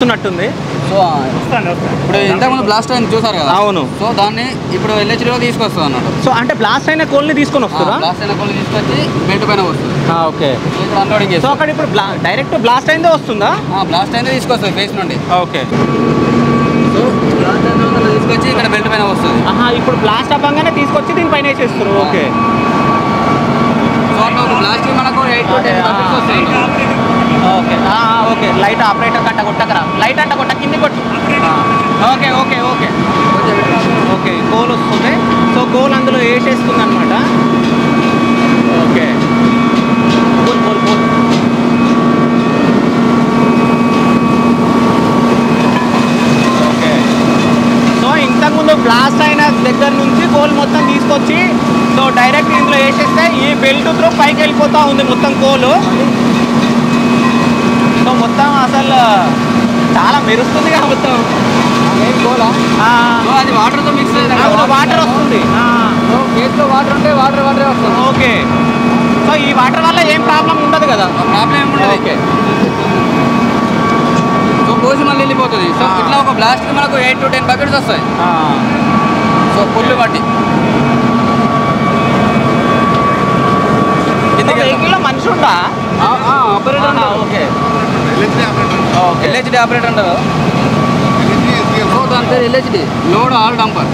వస్తున్నట్టుంది. So ఇప్పుడు ఇంతకుముందు blast అయింది చూసారు కదా. అవును. సో దాన్ని ఇప్పుడు ఎల్హెచ్లో తీసుకొస్తుంది అన్నట్టు. సో అంటే బ్లాస్ట్ అయిన కోల్ని తీసుకొని వస్తుందా? బ్లాస్ట్ అయిన కోల్ని తీసుకొచ్చి బెల్ట్ పైన వస్తుంది. ఓకే. ఇక్కడ అన్లోడింగ్ చేస్తాం. సో అక్కడ ఇప్పుడు డైరెక్ట్ బ్లాస్ట్ అయిందే వస్తుందా? బ్లాస్ట్ అయిందే తీసుకొస్తుంది ఫేస్ నుండి. ఓకే. సో బ్లాస్ట్ అయిన తీసుకొచ్చి ఇక్కడ బెల్ట్ పైన వస్తుంది. ఇప్పుడు బ్లాస్ట్ అవ్వగానే తీసుకొచ్చి దీనిపైన వేసేస్తారు. ఓకే. సో అట్లా ఒక బ్లాస్ట్ మనకు 8 to 10 buckets వస్తాయి. Okay okay. లైట్ ఆపరేటర్ కట్ట కొట్టకరా, లైట్ అంట కొట్ట కింది కొట్టు. Okay okay okay okay. Coal వస్తుంది. సో కోల్ అందులో వేసేస్తుంది అనమాట. Okay. Coal coal coal. Okay. So ఇంతకుముందు బ్లాస్ట్ అయిన దగ్గర నుంచి కోల్ మొత్తం తీసుకొచ్చి సో డైరెక్ట్ ఇందులో వేసేస్తే ఈ బెల్ట్ త్రూ పైకి వెళ్ళిపోతూ ఉంది మొత్తం కోలు. సో మొత్తం అసలు చాలా మెరుస్తుంది కదా మొత్తం. అది వాటర్తో మిక్స్ వాటర్ వస్తుంది. ఫేస్లో వాటర్ ఉంటే వాటరే వస్తుంది. ఓకే. సో ఈ వాటర్ వల్ల ఏం ప్రాబ్లం ఉండదు కదా? ప్రాబ్లం ఏమి ఉండదు. ఓకే. సో పోసి మళ్ళీ వెళ్ళిపోతుంది. సో ఇట్లా ఒక బ్లాస్ట్కి మనకు 8 to 10 buckets వస్తాయి. సో పుల్లు బట్టి వెహికల్లో మనిషి ఉందా? ఆపరేటర్. ఓకే. ఎల్హెచ్డి ఆపరేటర్ అంటారు. సో దాని పేరు ఎల్హెచ్డి, లోడ్ ఆల్ డంపర్.